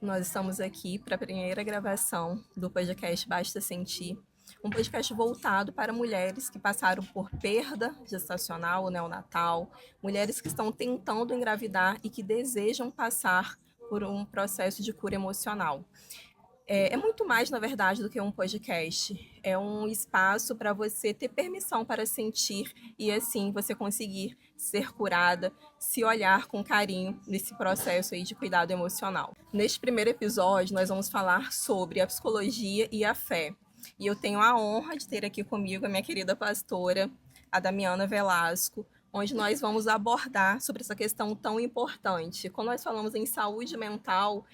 Nós estamos aqui para a primeira gravação do podcast Basta Sentir, um podcast voltado para mulheres que passaram por perda gestacional ou neonatal, mulheres que estão tentando engravidar e que desejam passar por um processo de cura emocional. É muito mais, na verdade, do que um podcast. É um espaço para você ter permissão para sentir e, assim, você conseguir ser curada, se olhar com carinho nesse processo aí de cuidado emocional. Neste primeiro episódio, nós vamos falar sobre a psicologia e a fé. E eu tenho a honra de ter aqui comigo a minha querida pastora, a Damiana Velasco, onde nós vamos abordar sobre essa questão tão importante. Quando nós falamos em saúde mental,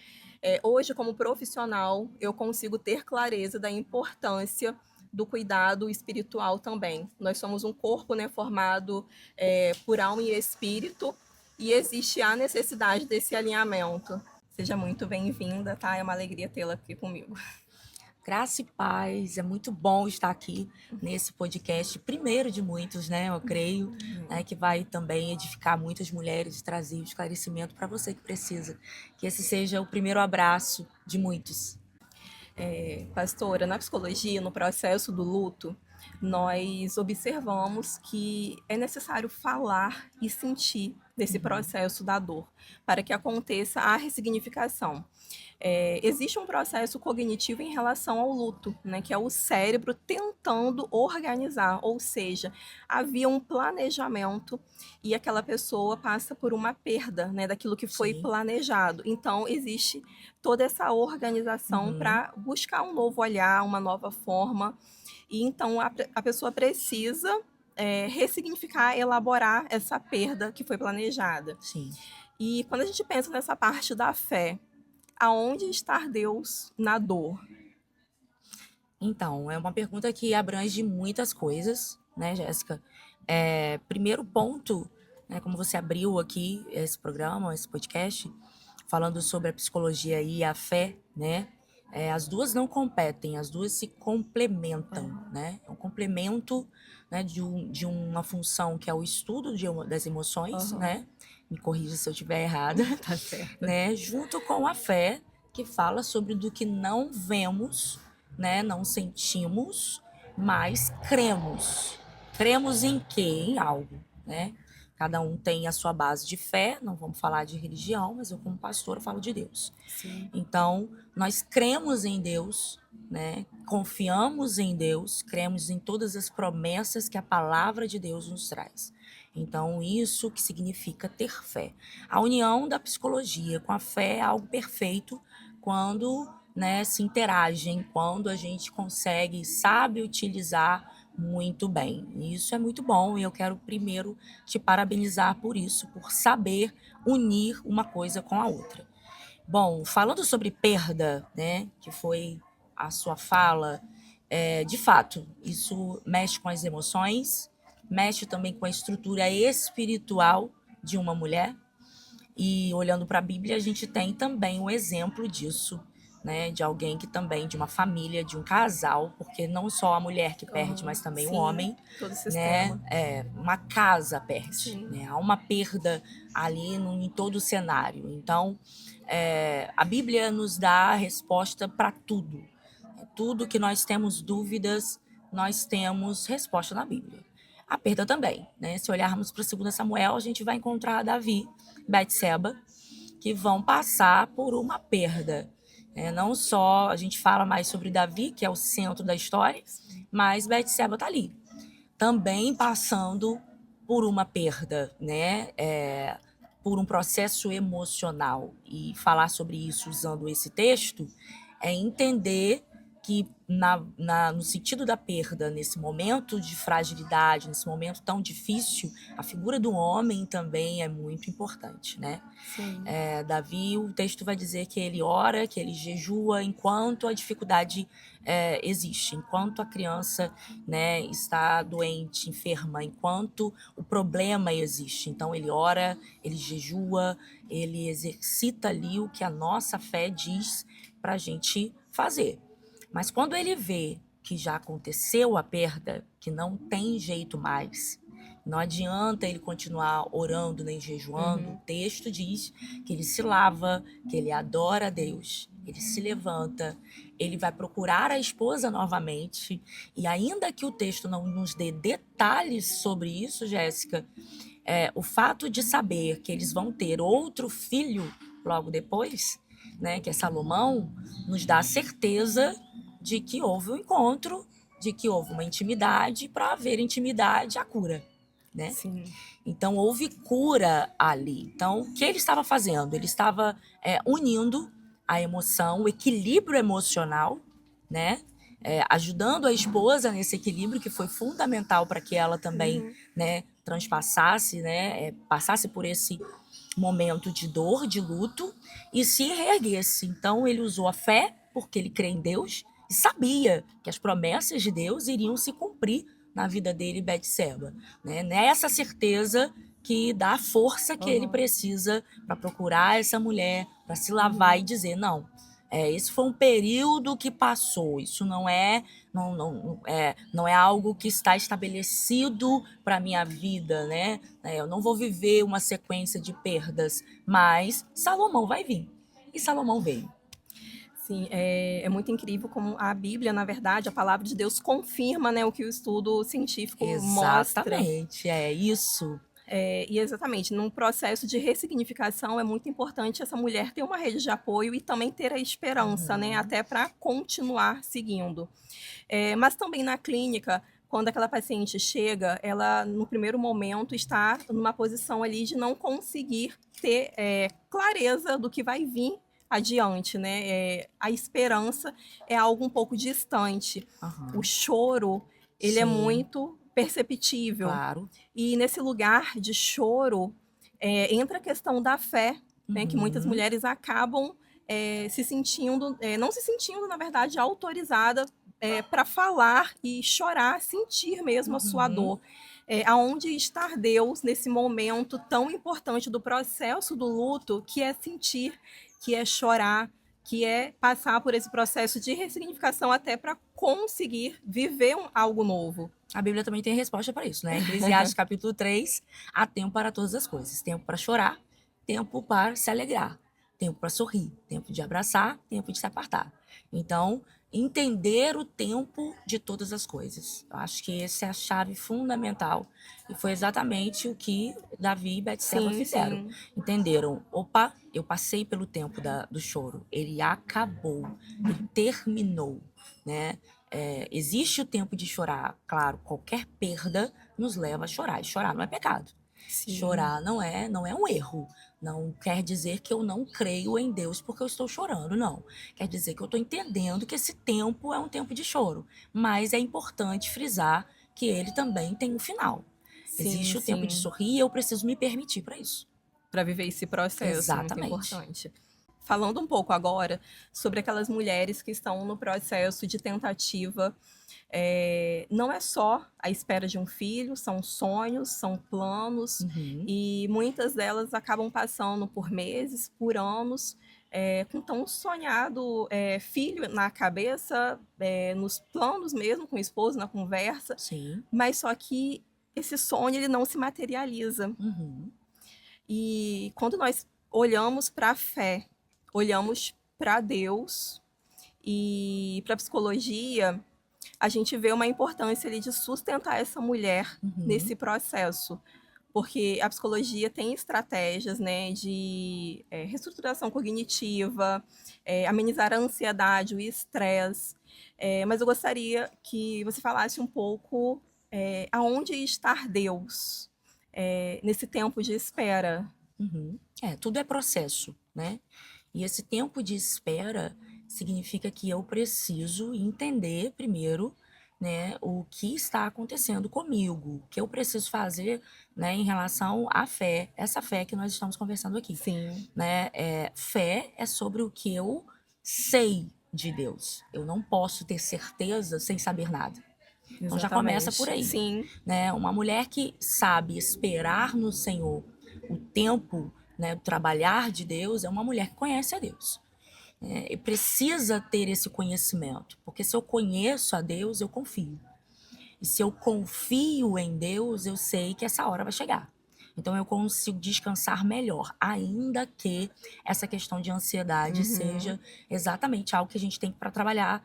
hoje, como profissional, eu consigo ter clareza da importância do cuidado espiritual também. Nós somos um corpo, né, formado por alma e espírito, e existe a necessidade desse alinhamento. Seja muito bem-vinda, tá? É uma alegria tê-la aqui comigo. Graça e paz, é muito bom estar aqui nesse podcast, primeiro de muitos, né? Eu creio, né, que vai também edificar muitas mulheres e trazer esclarecimento para você que precisa. Que esse seja o primeiro abraço de muitos. Pastora, na psicologia, no processo do luto, nós observamos que é necessário falar e sentir desse processo da dor para que aconteça a ressignificação. Existe um processo cognitivo em relação ao luto, né, que é o cérebro tentando organizar, ou seja, havia um planejamento e aquela pessoa passa por uma perda, né, daquilo que foi Sim. planejado. Então, existe toda essa organização Uhum. para buscar um novo olhar, uma nova forma. E então a pessoa precisa ressignificar, elaborar essa perda que foi planejada. Sim. E quando a gente pensa nessa parte da fé, aonde está Deus na dor? Então, é uma pergunta que abrange muitas coisas, né, Jéssica? Primeiro ponto, né, como você abriu aqui esse programa, esse podcast, falando sobre a psicologia e a fé, né? As duas não competem, as duas se complementam, né? É um complemento, né, de uma função que é o estudo das emoções, Uhum. né? Me corrija se eu estiver errada, Tá certo. né? Junto com a fé, que fala sobre do que não vemos, né? Não sentimos, mas cremos. Cremos em quê? Em algo, né? Cada um tem a sua base de fé, não vamos falar de religião, mas eu como pastor falo de Deus. Sim. Então, nós cremos em Deus, né? Confiamos em Deus, cremos em todas as promessas que a palavra de Deus nos traz. Então, isso que significa ter fé. A união da psicologia com a fé é algo perfeito quando, né, se interagem, quando a gente consegue, sabe utilizar muito bem. Isso é muito bom e eu quero primeiro te parabenizar por isso, por saber unir uma coisa com a outra. Bom, falando sobre perda, né, que foi a sua fala, de fato, isso mexe com as emoções, mexe também com a estrutura espiritual de uma mulher. E olhando para a Bíblia, a gente tem também um exemplo disso, né, de alguém que também, de uma família, de um casal, porque não só a mulher que perde, Uhum. mas também o Sim, homem, todo o né, sistema. uma casa perde, Sim. né, há uma perda ali em todo o cenário. Então, a Bíblia nos dá a resposta para tudo. Tudo que nós temos dúvidas, nós temos resposta na Bíblia. A perda também, né? Se olharmos para 2 Samuel, a gente vai encontrar Davi, Betseba, que vão passar por uma perda. Não só a gente fala mais sobre Davi, que é o centro da história, mas Betseba está ali, também passando por uma perda, né? Por um processo emocional. E falar sobre isso usando esse texto é entender que no sentido da perda, nesse momento de fragilidade, nesse momento tão difícil, a figura do homem também é muito importante, né? Sim. Davi, o texto vai dizer que ele ora, que ele jejua enquanto a dificuldade existe, enquanto a criança, né, está doente, enferma, enquanto o problema existe. Então ele ora, ele jejua, ele exercita ali o que a nossa fé diz para a gente fazer. Mas quando ele vê que já aconteceu a perda, que não tem jeito mais, Não adianta ele continuar orando nem jejuando. Uhum. O texto diz que ele se lava, que ele adora a Deus, ele se levanta, ele vai procurar a esposa novamente. E ainda que o texto não nos dê detalhes sobre isso, Jéssica, o fato de saber que eles vão ter outro filho logo depois, né, que é Salomão, nos dá a certeza de que houve um encontro, de que houve uma intimidade, para haver intimidade, a cura, né? Sim. Então houve cura ali. Então o que ele estava fazendo? Ele estava unindo a emoção, o equilíbrio emocional, né? Ajudando a esposa nesse equilíbrio que foi fundamental para que ela também, Uhum. né, transpassasse, né, passasse por esse momento de dor, de luto e se reerguesse. Então ele usou a fé porque ele crê em Deus e sabia que as promessas de Deus iriam se cumprir na vida dele e Betseba, né? Nessa certeza que dá a força que ele Uhum. precisa para procurar essa mulher, para se lavar e Uhum. dizer não. Esse foi um período que passou. Isso não é algo que está estabelecido para a minha vida, né? Eu não vou viver uma sequência de perdas, mas Salomão vai vir. E Salomão veio. Sim, é muito incrível como a Bíblia, na verdade, a palavra de Deus confirma, né, o que o estudo científico mostra. Exatamente, é isso. E exatamente, num processo de ressignificação, é muito importante essa mulher ter uma rede de apoio e também ter a esperança, né, Uhum. até para continuar seguindo. Mas também na clínica, quando aquela paciente chega, ela, no primeiro momento, está numa posição ali de não conseguir ter clareza do que vai vir adiante, né? A esperança é algo um pouco distante. O Uhum. choro, ele é Sim, muito perceptível. claro. E nesse lugar de choro, entra a questão da fé, né? Que muitas Uhum. mulheres acabam se sentindo, não se sentindo, na verdade, autorizada para falar e chorar, sentir mesmo a sua Uhum. dor. Aonde estar Deus nesse momento tão importante do processo do luto, que é sentir, que é chorar, que é passar por esse processo de ressignificação até para conseguir viver algo novo. A Bíblia também tem resposta para isso, né? Eclesiastes capítulo 3, há tempo para todas as coisas. Tempo para chorar, tempo para se alegrar, tempo para sorrir, tempo de abraçar, tempo de se apartar. Então, entender o tempo de todas as coisas. Eu acho que essa é a chave fundamental. E foi exatamente o que Davi e Betseba Sim, fizeram. sim. Entenderam? Opa, eu passei pelo tempo do choro. Ele acabou, ele terminou, né? Existe o tempo de chorar, claro, qualquer perda nos leva a chorar, e chorar não é pecado. Sim, Chorar não é um erro. Não quer dizer que eu não creio em Deus porque eu estou chorando, não. Quer dizer que eu estou entendendo que esse tempo é um tempo de choro. Mas é importante frisar que ele também tem um final. sim, Existe o tempo de sim. sorrir e eu preciso me permitir para isso. Para viver esse processo, muito Exatamente. importante. Falando um pouco agora sobre aquelas mulheres que estão no processo de tentativa, não é só a espera de um filho, são sonhos, são planos, Uhum. e muitas delas acabam passando por meses, por anos, com tão sonhado filho na cabeça, nos planos mesmo, com o esposo, na conversa, Sim. mas só que esse sonho ele não se materializa. Uhum. E quando nós olhamos para a fé, olhamos para Deus e para a psicologia, a gente vê uma importância ali de sustentar essa mulher Uhum. nesse processo, porque a psicologia tem estratégias, né, de reestruturação cognitiva, amenizar a ansiedade, o estresse. Mas eu gostaria que você falasse um pouco aonde estar Deus nesse tempo de espera. Uhum. Tudo é processo, né? E esse tempo de espera significa que eu preciso entender primeiro, né, o que está acontecendo comigo, o que eu preciso fazer, né, em relação à fé, essa fé que nós estamos conversando aqui, Sim, né? Fé é sobre o que eu sei de Deus. Eu não posso ter certeza sem saber nada. Então já começa por exatamente. aí, Sim, né? Uma mulher que sabe esperar no Senhor o tempo, né, do trabalhar de Deus é uma mulher que conhece a Deus. E precisa ter esse conhecimento, porque se eu conheço a Deus, eu confio. E se eu confio em Deus, eu sei que essa hora vai chegar. Então eu consigo descansar melhor, ainda que essa questão de ansiedade Uhum. seja exatamente algo que a gente tem para trabalhar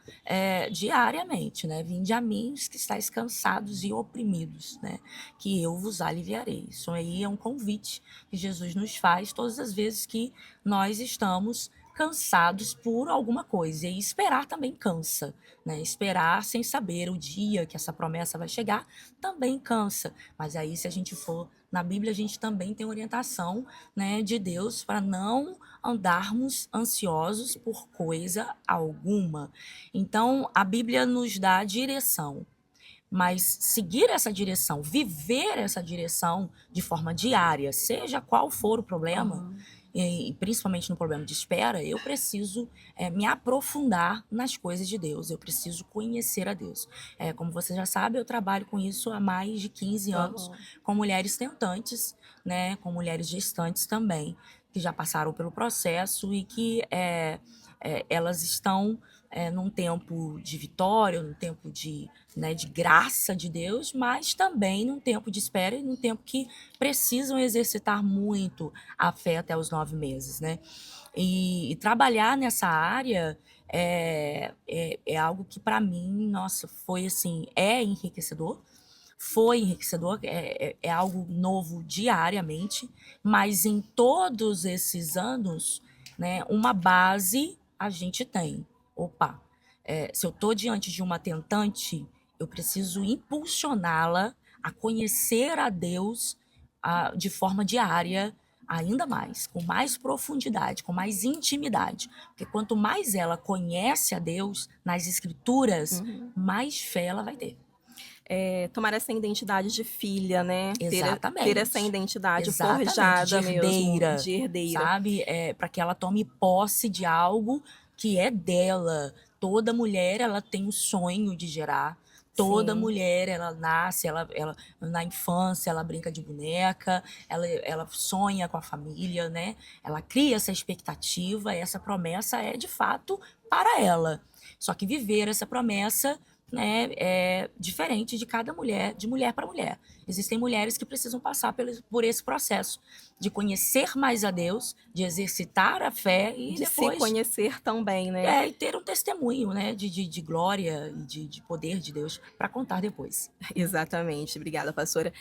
diariamente, né? Vinde a mim os que estáis cansados e oprimidos, né? Que eu vos aliviarei. Isso aí é um convite que Jesus nos faz todas as vezes que nós estamos cansados por alguma coisa. E esperar também cansa, né? Esperar sem saber o dia que essa promessa vai chegar também cansa. Mas aí, se a gente for na Bíblia, a gente também tem orientação, né, de Deus para não andarmos ansiosos por coisa alguma. Então, a Bíblia nos dá a direção. Mas seguir essa direção, viver essa direção de forma diária, seja qual for o problema, Aham. e principalmente no problema de espera, eu preciso me aprofundar nas coisas de Deus, eu preciso conhecer a Deus. Como você já sabe, eu trabalho com isso há mais de 15 anos, Aham. com mulheres tentantes, né, com mulheres gestantes também, que já passaram pelo processo e que elas estão num tempo de vitória, num tempo de graça de Deus, mas também num tempo de espera e num tempo que precisam exercitar muito a fé até os 9 meses, né? E trabalhar nessa área é algo que para mim, nossa, foi assim, foi enriquecedor, é algo novo diariamente, mas em todos esses anos, né, uma base a gente tem. Opa, se eu estou diante de uma tentante, eu preciso impulsioná-la a conhecer a Deus de forma diária, ainda mais, com mais profundidade, com mais intimidade. Porque quanto mais ela conhece a Deus nas Escrituras, Uhum. mais fé ela vai ter. Tomar essa identidade de filha, né? Ter essa Exatamente. identidade Exatamente, de forjada mesmo, herdeira, de herdeira. sabe? Para que ela tome posse de algo que é dela. Toda mulher, ela tem o sonho de gerar. Toda Sim. mulher, ela nasce, ela na infância, ela brinca de boneca, ela sonha com a família, né? Ela cria essa expectativa, essa promessa é de fato para ela. Só que viver essa promessa, né, é diferente de cada mulher, de mulher para mulher. Existem mulheres que precisam passar por esse processo de conhecer mais a Deus, de exercitar a fé e De se depois conhecer também, né? e ter um testemunho, né, de glória e de poder de Deus para contar depois. Exatamente, obrigada, pastora.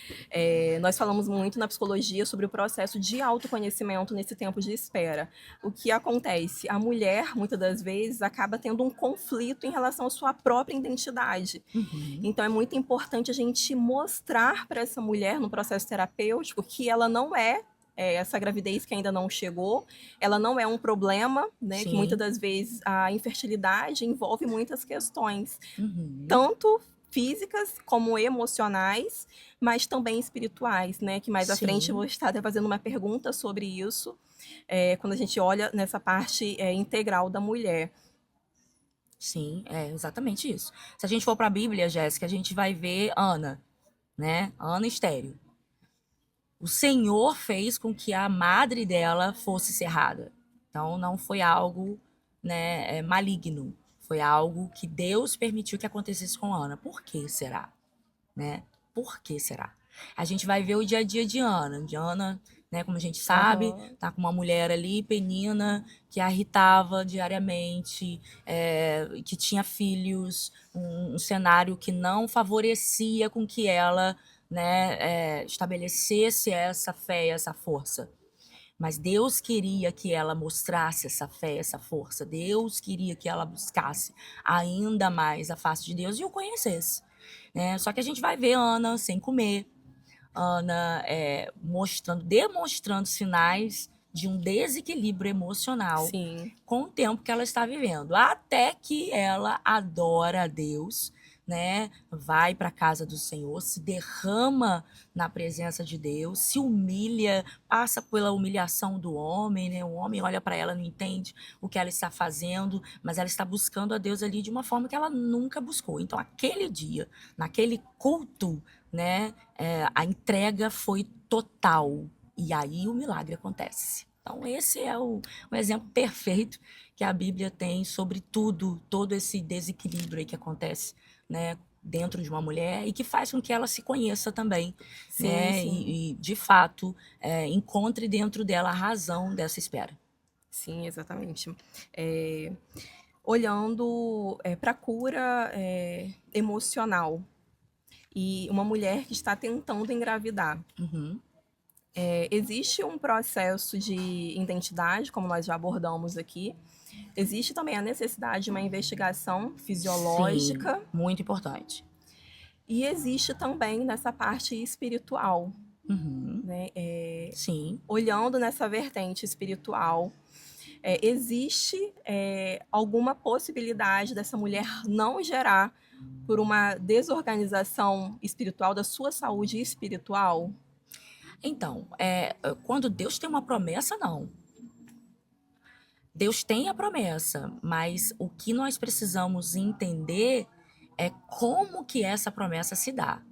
Nós falamos muito na psicologia sobre o processo de autoconhecimento nesse tempo de espera. O que acontece? A mulher, muitas das vezes, acaba tendo um conflito em relação à sua própria identidade. Uhum. Então, é muito importante a gente mostrar para essa mulher, no processo terapêutico, que ela não essa gravidez que ainda não chegou, ela não é um problema, né? Que muitas Sim. das vezes a infertilidade envolve muitas questões, Uhum. tanto físicas como emocionais, mas também espirituais, né? Que mais à frente eu vou Sim. estar até fazendo uma pergunta sobre isso, quando a gente olha nessa parte integral da mulher. Sim, é exatamente isso. Se a gente for para a Bíblia, Jéssica, a gente vai ver Ana, né? Ana estéril. O Senhor fez com que a madre dela fosse cerrada. Então não foi algo, né, maligno. Foi algo que Deus permitiu que acontecesse com Ana. Por que será? Né? Por que será? A gente vai ver o dia a dia de Ana. De Ana, né, como a gente sabe, Aham. tá com uma mulher ali, Penina, que a irritava diariamente, que tinha filhos, um cenário que não favorecia com que ela, né, estabelecesse essa fé e essa força. Mas Deus queria que ela mostrasse essa fé, essa força. Deus queria que ela buscasse ainda mais a face de Deus e o conhecesse, né? Só que a gente vai ver Ana sem comer, Ana demonstrando sinais de um desequilíbrio emocional Sim. com o tempo que ela está vivendo, até que ela adora a Deus, né? Vai para a casa do Senhor, se derrama na presença de Deus, se humilha, passa pela humilhação do homem, né? O homem olha para ela, não entende o que ela está fazendo, mas ela está buscando a Deus ali de uma forma que ela nunca buscou. Então, aquele dia, naquele culto, né? A entrega foi total e aí o milagre acontece. Então, esse é um exemplo perfeito que a Bíblia tem sobre tudo, todo esse desequilíbrio aí que acontece, né, dentro de uma mulher e que faz com que ela se conheça também, Sim, né? sim. E de fato, encontre dentro dela a razão dessa espera. Sim, exatamente. Eh, olhando, para a cura, emocional e uma mulher que está tentando engravidar. Uhum. Existe um processo de identidade, como nós já abordamos aqui. Existe também a necessidade de uma investigação Sim, fisiológica muito importante. e existe também nessa parte espiritual, Uhum. né? Sim. Olhando nessa vertente espiritual, existe alguma possibilidade dessa mulher não gerar por uma desorganização espiritual da sua saúde espiritual? Então, quando Deus tem uma promessa, não. Deus tem a promessa, mas o que nós precisamos entender é como que essa promessa se dá.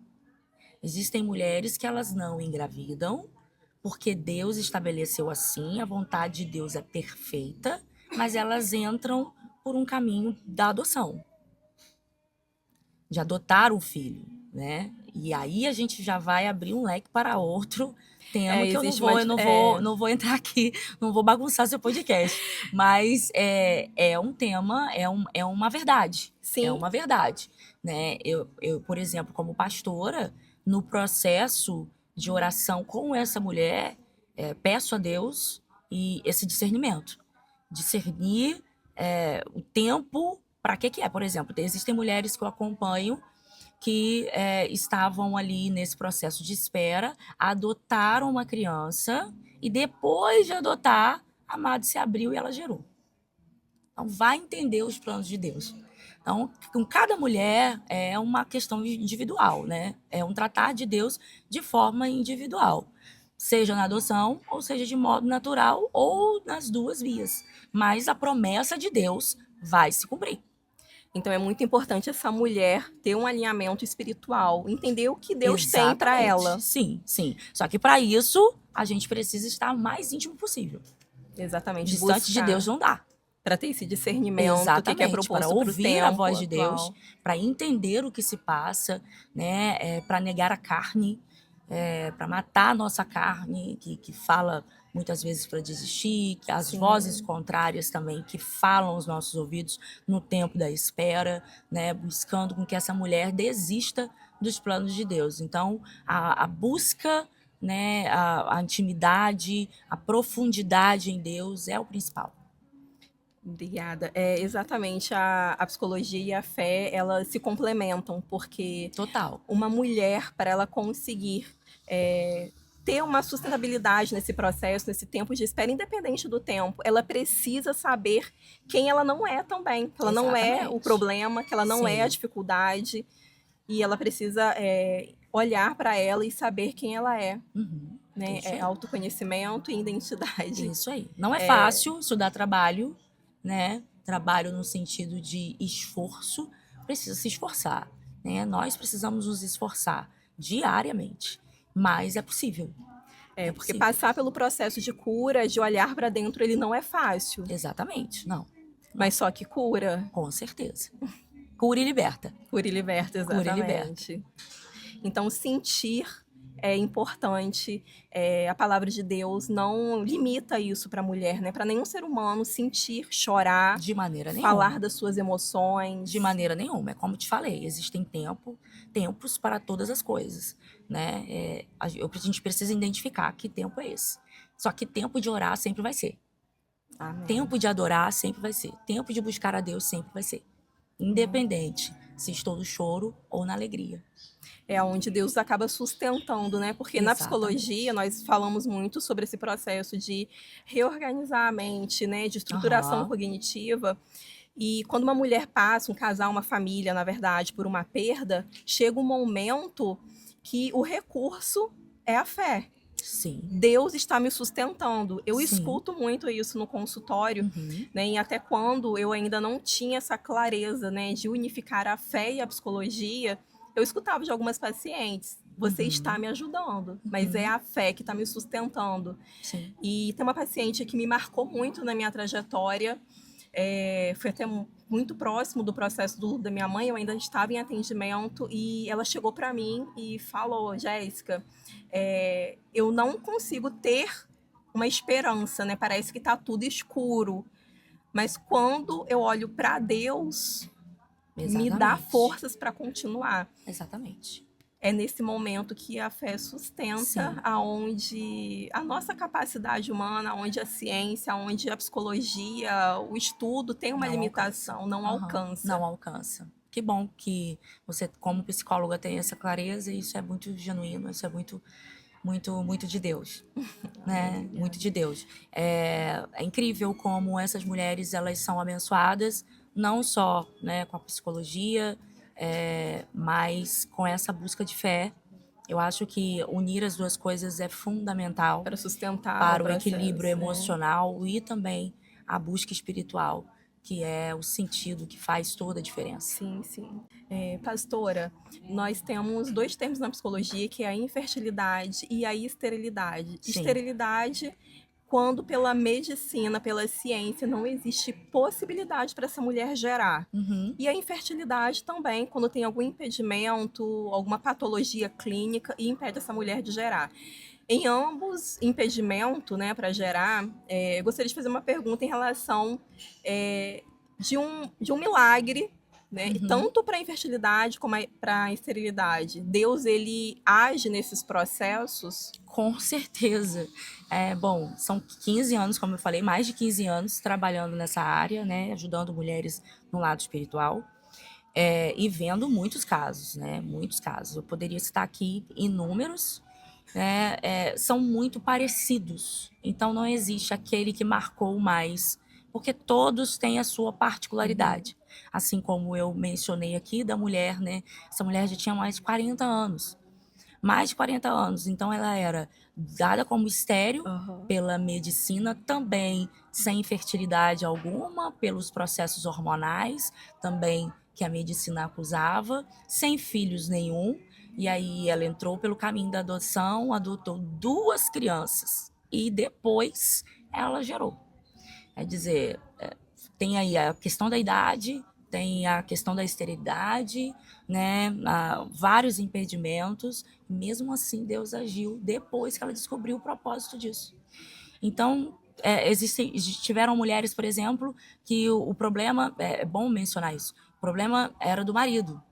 Existem mulheres que elas não engravidam, porque Deus estabeleceu assim, a vontade de Deus é perfeita, mas elas entram por um caminho da adoção, de adotar o filho, né? E aí a gente já vai abrir um leque para outro tema que eu não Existe uma. vou, eu não vou, não vou entrar aqui, não vou bagunçar seu podcast, mas é um tema, é uma verdade, é Sim, uma verdade, né? Eu, por exemplo, como pastora, no processo de oração com essa mulher, peço a Deus e esse discernimento, discernir o tempo para que é. Por exemplo, existem mulheres que eu acompanho que estavam ali nesse processo de espera, adotaram uma criança e depois de adotar, a madre se abriu e ela gerou. Então, vai entender os planos de Deus. Então, com cada mulher é uma questão individual, né? É um tratar de Deus de forma individual, seja na adoção, ou seja de modo natural, ou nas duas vias. Mas a promessa de Deus vai se cumprir. então é muito importante essa mulher ter um alinhamento espiritual, entender o que Deus tem para Exatamente. ela. Sim, sim. Só que para isso, a gente precisa estar o mais íntimo possível. Exatamente, Distante de Deus buscar não dá. para ter esse discernimento que é Exatamente, para proposto para o ouvir a tempo voz de Deus, atual. para entender o que se passa, né? Para negar a carne, para matar a nossa carne, que fala muitas vezes para desistir, que as vozes Sim. contrárias também que falam aos nossos ouvidos no tempo da espera, né? Buscando com que essa mulher desista dos planos de Deus. Então, a busca, né? A intimidade, a profundidade em Deus é o principal. Obrigada. É, exatamente, a psicologia e a fé, elas se complementam, porque Total. uma mulher, para ela conseguir ter uma sustentabilidade nesse processo, nesse tempo de espera, independente do tempo, ela precisa saber quem ela não é também, que ela não é o Exatamente. problema, que ela não é a Sim. dificuldade, e ela precisa olhar para ela e saber quem ela é, Uhum. né? Isso aí. Autoconhecimento e identidade. Isso aí. Não é fácil, isso dá trabalho, né? Trabalho no sentido de esforço, precisa se esforçar, né? Nós precisamos nos esforçar diariamente, mas é possível. É Porque possível. passar pelo processo de cura, de olhar para dentro, ele não é fácil, Exatamente. Não, mas não, só que cura, com certeza. Cura e liberta. cura e liberta, Cura e liberta. exatamente. Então, sentir é importante. A palavra de Deus não limita isso para a mulher, né? Para nenhum ser humano sentir, chorar, De maneira falar nenhuma. das suas De emoções. maneira nenhuma. É como te falei, existem tempos para todas as coisas, né? A gente precisa identificar que tempo é esse. Só que tempo de orar sempre vai ser. Amém. Tempo de adorar sempre vai ser. Tempo de buscar a Deus sempre vai ser. Independente se estou no choro ou na alegria. É onde Deus acaba sustentando, né? Porque na psicologia Exatamente. nós falamos muito sobre esse processo de reorganizar a mente, né? De estruturação Aham. cognitiva. E quando uma mulher passa, um casal, uma família, na verdade, por uma perda, chega um momento que o recurso é a fé. Sim. Deus está me sustentando. Eu Sim. escuto muito isso no consultório, Uhum. né? E até quando eu ainda não tinha essa clareza, né, de unificar a fé e a psicologia, eu escutava de algumas pacientes: você está Uhum. me ajudando, mas é Uhum. a fé que está me sustentando. Sim. E tem uma paciente que me marcou muito na minha trajetória, Foi até muito próximo do processo do luto da minha mãe, eu ainda estava em atendimento e ela chegou para mim e falou: Jéssica, eu não consigo ter uma esperança, né? Parece que está tudo escuro, mas quando eu olho para Deus, me dá Exatamente. forças para continuar. Exatamente. É nesse momento que a fé sustenta, Sim. aonde a nossa capacidade humana, onde a ciência, onde a psicologia, o estudo tem uma Não alcança. limitação, não Aham. alcança. Não alcança. Que bom que você, como psicóloga, tem essa clareza, e isso é muito genuíno, isso é muito, muito, muito de Deus, Amém, né? Muito de Deus. É incrível como essas mulheres, elas são abençoadas, não só, né, com a psicologia, mas com essa busca de fé. Eu acho que unir as duas coisas é fundamental para sustentar o para o equilíbrio processo. emocional e também a busca espiritual, que é o sentido que faz toda a diferença. Sim, sim. Pastora, nós temos dois termos na psicologia, que é a infertilidade e a esterilidade. Sim. Esterilidade, quando pela medicina, pela ciência, não existe possibilidade para essa mulher gerar. Uhum. E a infertilidade também, quando tem algum impedimento, alguma patologia clínica e impede essa mulher de gerar. Em ambos impedimento, né, para gerar, eu gostaria de fazer uma pergunta em relação de um milagre, né, e Uhum. tanto para a infertilidade como para a esterilidade. Deus, ele age nesses processos? Com certeza. Bom, são 15 anos, como eu falei, mais de 15 anos trabalhando nessa área, né, ajudando mulheres no lado espiritual, e vendo muitos casos, né, muitos casos. Eu poderia citar aqui inúmeros, né, são muito parecidos. Então não existe aquele que marcou mais, porque todos têm a sua Uhum. particularidade. Assim como eu mencionei aqui da mulher, né, essa mulher já tinha mais de 40 anos. Mais de 40 anos. Então ela era dada como estéril Uhum. pela medicina, também sem fertilidade alguma, pelos processos hormonais, também que a medicina acusava, sem filhos nenhum. E aí ela entrou pelo caminho da adoção, adotou 2 crianças e depois ela gerou. Quer dizer, tem aí a questão da idade, tem a questão da esterilidade, né? Vários impedimentos. Mesmo assim, Deus agiu depois que ela descobriu o propósito disso. Então, tiveram mulheres, por exemplo, que o problema, é bom mencionar isso, o problema era do marido,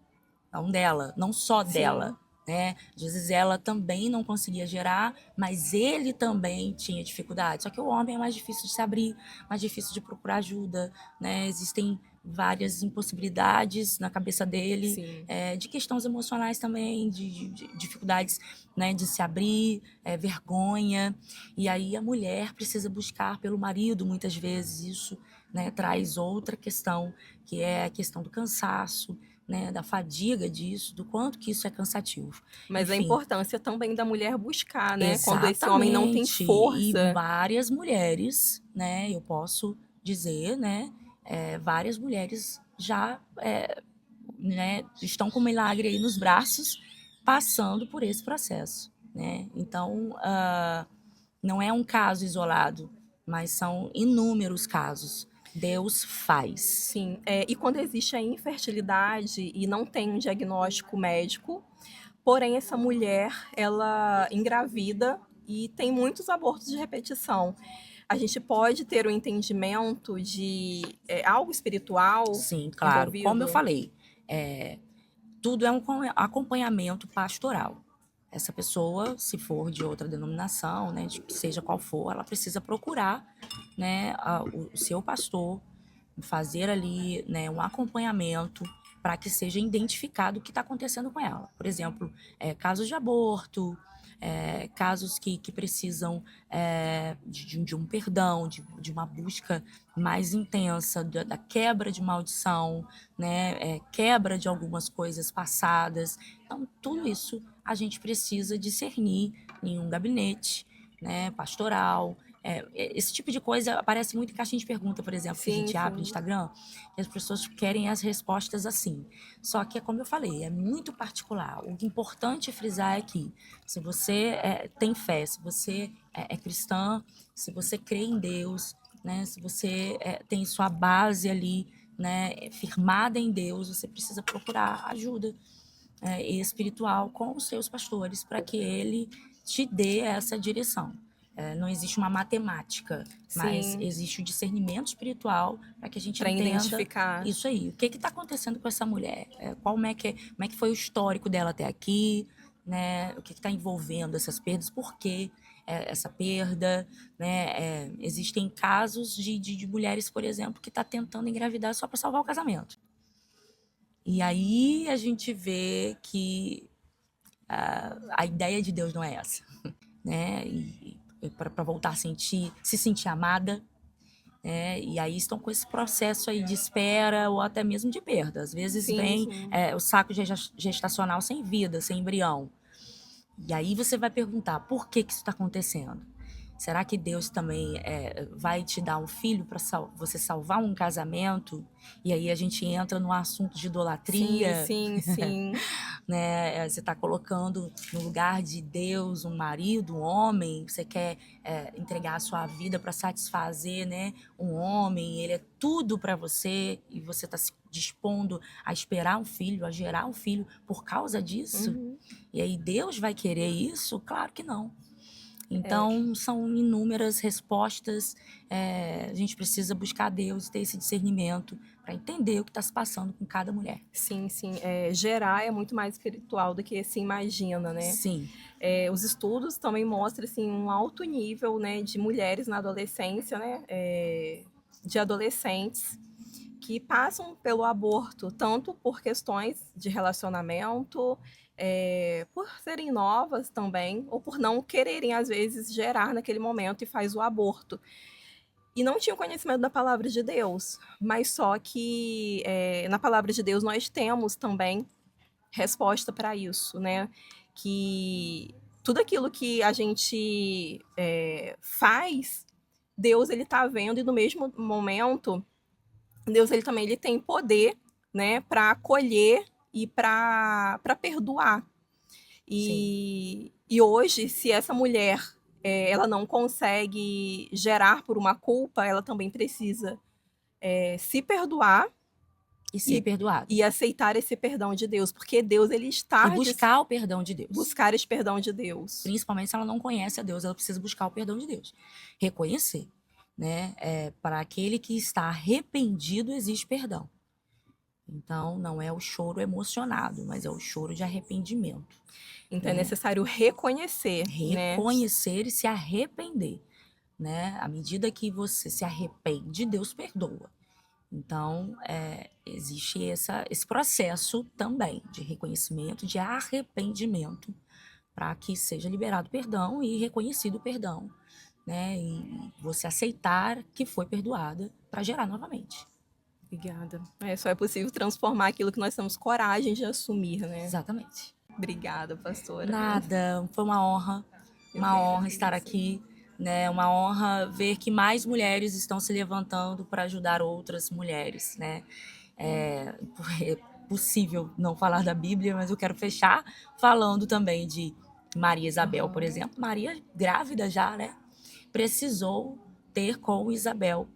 não dela, não só Sim. dela, né? Às vezes ela também não conseguia gerar, mas ele também tinha dificuldade. Só que o homem é mais difícil de se abrir, mais difícil de procurar ajuda, né? Existem várias impossibilidades na cabeça dele, Sim. de questões emocionais também, de dificuldades, né, de se abrir, vergonha. E aí a mulher precisa buscar pelo marido, muitas vezes. Isso, né, traz outra questão, que é a questão do cansaço, né, da fadiga disso, do quanto que isso é cansativo. Mas a Enfim, importância também da mulher buscar, né? Quando esse homem não tem exatamente. E força. várias mulheres, né, eu posso dizer, né, várias mulheres já, né, estão com o milagre aí nos braços, passando por esse processo, né? Então, não é um caso isolado, mas são inúmeros casos. Deus faz. Sim, e quando existe a infertilidade e não tem um diagnóstico médico, porém essa mulher, ela engravida e tem muitos abortos de repetição. A gente pode ter o entendimento de algo espiritual Sim, claro. Como eu envolvido? falei, tudo é um acompanhamento pastoral. Essa pessoa, se for de outra denominação, né, de seja qual for, ela precisa procurar, né, o seu pastor, fazer ali, né, um acompanhamento para que seja identificado o que está acontecendo com ela. Por exemplo, casos de aborto, casos que precisam de um perdão, de uma busca mais intensa, da quebra de maldição, né, quebra de algumas coisas passadas. Então, tudo isso a gente precisa discernir em um gabinete, né, pastoral. Esse tipo de coisa aparece muito em caixinha de pergunta, por exemplo, que a Sim, gente abre no sim. Instagram, e as pessoas querem as respostas assim. Só que, como eu falei, é muito particular. O importante frisar é que, se você tem fé, se você é cristã, se você crê em Deus, né? Se você tem sua base ali, né, firmada em Deus, você precisa procurar ajuda espiritual com os seus pastores para que ele te dê essa direção. Não existe uma matemática, mas Sim, existe o discernimento espiritual para que a gente para entenda identificar. isso aí. O que está acontecendo com essa mulher? Como é que foi o histórico dela até aqui? Né? O que está envolvendo essas perdas? Por que essa perda? Né? Existem casos de mulheres, por exemplo, que está tentando engravidar só para salvar o casamento. E aí a gente vê que a ideia de Deus não é essa, né? E para voltar a se sentir amada, né? E aí estão com esse processo aí de espera ou até mesmo de perda. Às vezes Sim, vem sim. o saco gestacional sem vida, sem embrião. E aí você vai perguntar por que isso está acontecendo? Será que Deus também vai te dar um filho para você salvar um casamento? E aí a gente entra no assunto de Sim, idolatria, sim, sim. né? Você está colocando no lugar de Deus um marido, um homem. Você quer entregar a sua vida para satisfazer, né? Um homem, ele é tudo para você e você está se dispondo a esperar um filho, a gerar um filho por causa disso. Uhum. E aí Deus vai querer isso? Claro que não. É, Então, são inúmeras respostas. A gente precisa buscar Deus, ter esse discernimento para entender o que está se passando com cada mulher. sim, sim. Gerar é muito mais espiritual do que se imagina, né? Sim, Os estudos também mostram assim, um alto nível, né, de mulheres na adolescência, né? De adolescentes que passam pelo aborto, tanto por questões de relacionamento, por serem novas também, ou por não quererem, às vezes, gerar naquele momento e faz o aborto. E não tinham conhecimento da palavra de Deus, mas só que na palavra de Deus nós temos também resposta para isso, né? Que tudo aquilo que a gente faz, Deus ele está vendo e no mesmo momento Deus ele tem poder, né, para acolher e para perdoar. sim. E hoje, se essa mulher ela não consegue gerar por uma culpa, ela também precisa se perdoar E ser e, perdoada. e aceitar esse perdão de Deus, porque Deus ele E está de buscar o perdão de Deus. buscar esse perdão de Deus. Principalmente se ela não conhece a Deus, ela precisa buscar o perdão de Deus. Reconhecer, né? Para aquele que está arrependido existe perdão. Então, não é o choro emocionado, mas é o choro de arrependimento, Então é né? necessário reconhecer, né? Reconhecer e se arrepender, né? À medida que você se arrepende, Deus perdoa. Então, existe esse processo também de reconhecimento, de arrependimento, para que seja liberado perdão e reconhecido o perdão, né? E você aceitar que foi perdoada para gerar novamente. Obrigada. Só é possível transformar aquilo que nós temos coragem de assumir, né? Exatamente. Obrigada, pastora. Nada, foi Eu que uma honra estar agradeço. aqui, né? Uma honra ver que mais mulheres estão se levantando para ajudar outras mulheres, né? É possível não falar da Bíblia, mas eu quero fechar falando também de Maria Isabel, por Uhum. exemplo. Maria, grávida já, né? Precisou ter com Isabel,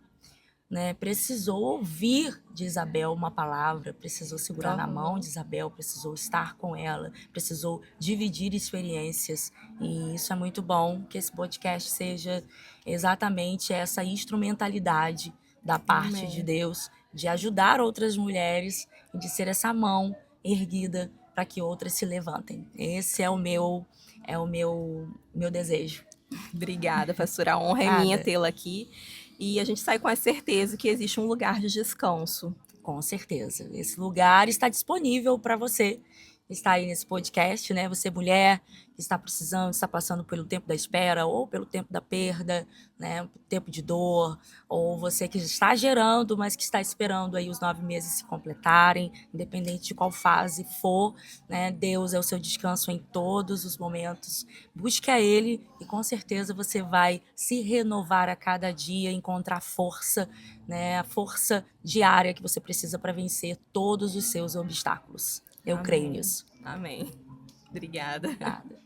né? Precisou ouvir de Isabel uma palavra, precisou segurar na mão Uhum. de Isabel, precisou estar com ela, precisou dividir experiências. E isso é muito bom, que esse podcast seja exatamente essa instrumentalidade da parte de Amém. Deus, de ajudar outras mulheres e de ser essa mão erguida para que outras se levantem. Esse é o meu desejo. Obrigada, pastora. A honra é minha Nada. tê-la aqui. E a gente sai com a certeza que existe um lugar de descanso. Com certeza. Esse lugar está disponível para você. Está aí nesse podcast, né? Você, mulher, que está precisando, está passando pelo tempo da espera ou pelo tempo da perda, né? Tempo de dor, ou você que está gerando, mas que está esperando aí os 9 meses se completarem, independente de qual fase for, né? Deus é o seu descanso em todos os momentos. Busque a Ele e com certeza você vai se renovar a cada dia, encontrar força, né? A força diária que você precisa para vencer todos os seus obstáculos. Eu creio Amém. nisso. Amém. Obrigada. Nada.